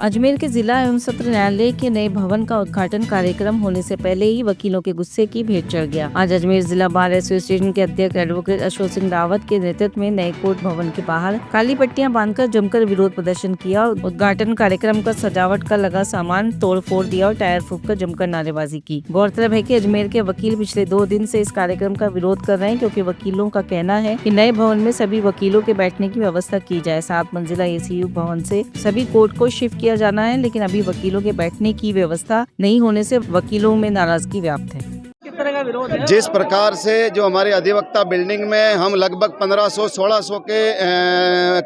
अजमेर के जिला एवं सत्र न्यायालय के नए भवन का उद्घाटन कार्यक्रम होने से पहले ही वकीलों के गुस्से की भेंट चढ़ गया। आज अजमेर जिला बार एसोसिएशन के अध्यक्ष एडवोकेट अशोक सिंह रावत के नेतृत्व में नए कोर्ट भवन के बाहर काली पट्टियां बांधकर जमकर विरोध प्रदर्शन किया और उद्घाटन कार्यक्रम का सजावट का लगा सामान तोड़-फोड़ दिया और टायर फूंककर जमकर नारेबाजी की। गौरतलब है कि अजमेर के वकील पिछले 2 दिन से इस कार्यक्रम का विरोध कर रहे हैं, क्योंकि वकीलों का कहना है कि नए भवन में सभी वकीलों के बैठने की व्यवस्था की जाए। 7 मंजिला एसीयू भवन से सभी कोर्ट को शिफ्ट किया जाना है, लेकिन अभी वकीलों के बैठने की व्यवस्था नहीं होने से वकीलों में नाराजगी व्याप्त है। किस तरह का विरोध है? जिस प्रकार से जो हमारी अधिवक्ता बिल्डिंग में हम लगभग 1500-1600 के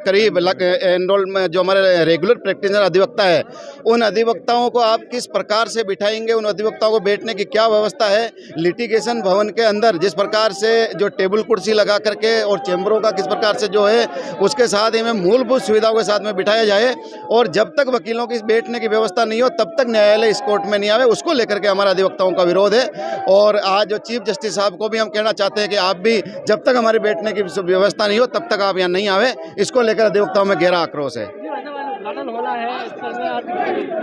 करीब एनरोल में जो हमारे रेगुलर प्रैक्टिशनर अधिवक्ता है, उन अधिवक्ताओं को आप किस प्रकार से बिठाएंगे, उन अधिवक्ताओं को बैठने की क्या व्यवस्था है। लिटिगेशन भवन के अंदर जिस प्रकार से जो टेबल कुर्सी लगा करके और चैम्बरों का किस प्रकार से जो है उसके साथ ही में मूलभूत सुविधाओं के साथ में बिठाया जाए, और जब तक वकीलों की बैठने की व्यवस्था नहीं हो तब तक न्यायालय इस कोर्ट में नहीं आवे, उसको लेकर के हमारा अधिवक्ताओं का विरोध है। और आज जो चीफ जस्टिस साहब को भी हम कहना चाहते हैं कि आप भी जब तक हमारे बैठने की व्यवस्था नहीं हो तब तक आप यहाँ नहीं आवे, इसको लेकर अधिवक्ताओं में गहरा आक्रोश है।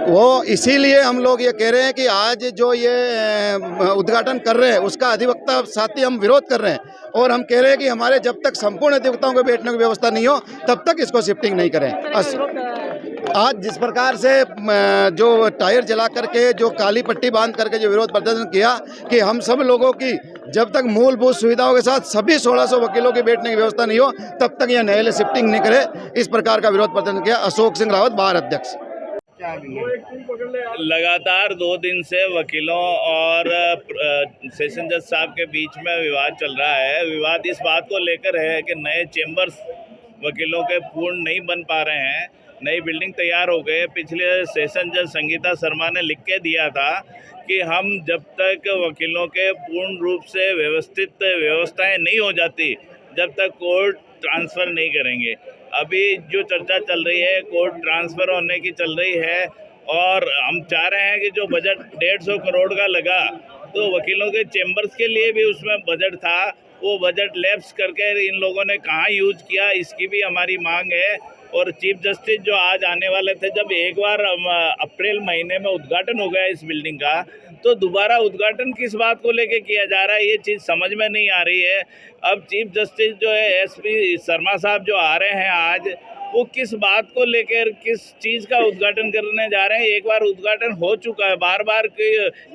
वो इसीलिए हम लोग ये कह रहे हैं कि आज जो ये उद्घाटन कर रहे हैं उसका अधिवक्ता साथी हम विरोध कर रहे हैं, और हम कह रहे हैं कि हमारे जब तक संपूर्ण अधिवक्ताओं को बैठने की व्यवस्था नहीं हो तब तक इसको शिफ्टिंग नहीं करें। आज जिस प्रकार से जो टायर जला करके जो काली पट्टी बांध करके जो विरोध प्रदर्शन किया कि हम सब लोगों की जब तक मूलभूत सुविधाओं के साथ सभी 1600 वकीलों की बैठने की व्यवस्था नहीं हो तब तक यह न्यायालय शिफ्टिंग नहीं करे, इस प्रकार का विरोध प्रदर्शन किया। अशोक सिंह रावत, बार अध्यक्ष। लगातार 2 दिन से वकीलों और सेशन जज साहब के बीच में विवाद चल रहा है। विवाद इस बात को लेकर है कि नए चेंबर्स वकीलों के पूर्ण नहीं बन पा रहे हैं। नई बिल्डिंग तैयार हो गए। पिछले सेशन जज संगीता शर्मा ने लिख के दिया था कि हम जब तक वकीलों के पूर्ण रूप से व्यवस्थित व्यवस्थाएं नहीं हो जाती जब तक कोर्ट ट्रांसफ़र नहीं करेंगे। अभी जो चर्चा चल रही है कोर्ट ट्रांसफ़र होने की चल रही है, और हम चाह रहे हैं कि जो बजट 150 करोड़ का लगा तो वकीलों के चेंबर्स के लिए भी उसमें बजट था, वो बजट लैप्स करके इन लोगों ने कहाँ यूज किया, इसकी भी हमारी मांग है। और चीफ जस्टिस जो आज आने वाले थे, जब एक बार अप्रैल महीने में उद्घाटन हो गया इस बिल्डिंग का, तो दोबारा उद्घाटन किस बात को लेके किया जा रहा है ये चीज़ समझ में नहीं आ रही है। अब चीफ जस्टिस जो है एसपी शर्मा साहब जो आ रहे हैं आज, वो किस बात को लेकर किस चीज़ का उद्घाटन करने जा रहे हैं। एक बार उद्घाटन हो चुका है, बार बार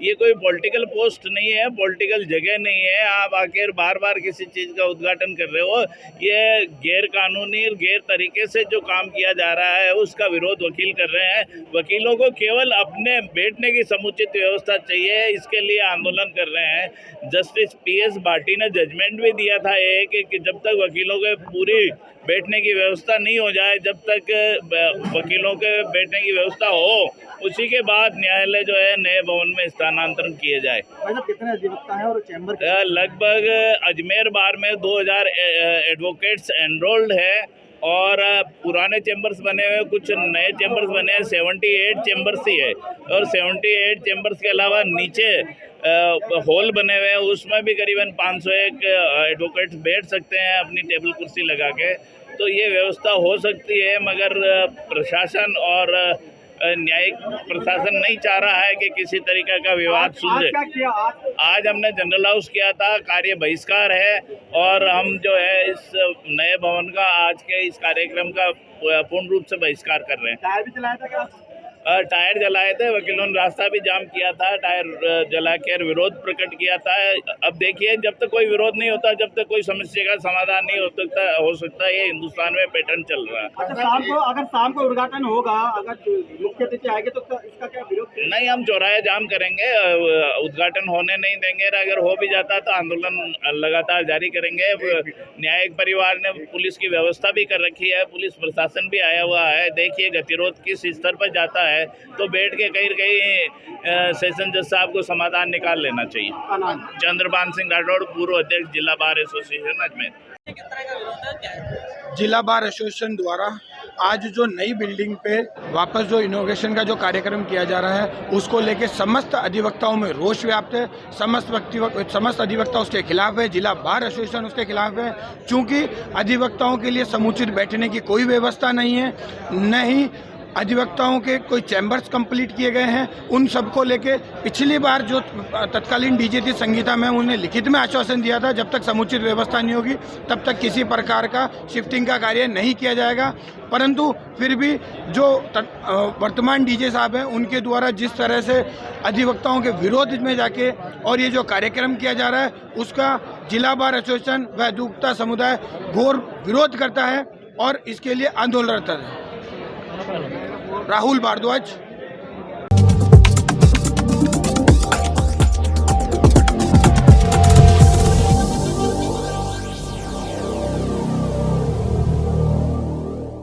ये कोई पॉलिटिकल पोस्ट नहीं है, पॉलिटिकल जगह नहीं है, आप आखिर बार बार किसी चीज़ का उद्घाटन कर रहे हो। ये गैर कानूनी गैर तरीके से जो काम किया जा रहा है उसका विरोध वकील कर रहे हैं। वकीलों को केवल अपने बैठने की समुचित व्यवस्था चाहिए, इसके लिए आंदोलन कर रहे हैं। जस्टिस PS भाटी ने जजमेंट भी दिया था कि जब तक वकीलों के पूरी बैठने की व्यवस्था नहीं हो जाए, जब तक वकीलों के बैठने की व्यवस्था हो, उसी के बाद न्यायालय जो है नए भवन में स्थानांतरण किए जाए। कितने अधिवक्ता है और चैम्बर? लगभग अजमेर बार में 2000 एडवोकेट्स एनरोल्ड है, और पुराने चैम्बर्स बने हुए, कुछ नए चैम्बर्स बने हैं। 78 चैम्बर्स ही है, और 78 चैम्बर्स के अलावा नीचे हॉल बने हुए हैं, उसमें भी करीबन 501 एडवोकेट्स बैठ सकते हैं अपनी टेबल कुर्सी लगा के। तो ये व्यवस्था हो सकती है, मगर प्रशासन और न्यायिक प्रशासन नहीं चाह रहा है कि किसी तरीके का विवाद सुलझे। आज हमने जनरल हाउस किया था, कार्य बहिष्कार है, और हम जो है इस नए भवन का आज के इस कार्यक्रम का पूर्ण रूप से बहिष्कार कर रहे हैं। टायर भी चलाया था क्या? टायर जलाए थे, वकीलों ने रास्ता भी जाम किया था, टायर जलाकर विरोध प्रकट किया था। अब देखिए, जब तक कोई विरोध नहीं होता, जब तक कोई समस्या का समाधान नहीं हो सकता है। ये हिंदुस्तान में पैटर्न चल रहा है। अगर शाम को उद्घाटन होगा, अगर मुख्य अतिथि आएंगे तो इसका क्या विरोध? नहीं, हम चौराहे जाम करेंगे, उद्घाटन होने नहीं देंगे। अगर हो भी जाता तो आंदोलन लगातार जारी करेंगे। न्यायिक परिवार ने पुलिस की व्यवस्था भी कर रखी है, पुलिस प्रशासन भी आया हुआ है। देखिए गतिरोध किस स्तर पर जाता है, तो बैठ के कहीं सेशन जज साहब को समाधान निकाल लेना चाहिए। चंद्रपाल सिंह राठौड़, पूर्व अध्यक्ष जिला बार एसोसिएशन अजमेर। जिला बार एसोसिएशन द्वारा आज जो नई बिल्डिंग पे वापस जो इनोग्रेशन का जो कार्यक्रम किया जा रहा है उसको लेके समस्त अधिवक्ताओं में रोष व्याप्त है। समस्त अधिवक्ता उसके खिलाफ है, जिला बार एसोसिएशन उसके खिलाफ है, क्योंकि अधिवक्ताओं के लिए समुचित बैठने की कोई व्यवस्था नहीं है, न ही अधिवक्ताओं के कोई चैम्बर्स कंप्लीट किए गए हैं, उन सबको लेके पिछली बार जो तत्कालीन डीजी थी संगीता मैम, उन्हें लिखित में आश्वासन दिया था जब तक समुचित व्यवस्था नहीं होगी तब तक किसी प्रकार का शिफ्टिंग का कार्य नहीं किया जाएगा। परंतु फिर भी जो वर्तमान डीजे साहब हैं उनके द्वारा जिस तरह से अधिवक्ताओं के विरोध में जाके और ये जो कार्यक्रम किया जा रहा है उसका जिला बार एसोसिएशन व अधिवक्ता समुदाय घोर विरोध करता है और इसके लिए आंदोलनरत है। राहुल भारद्वाज,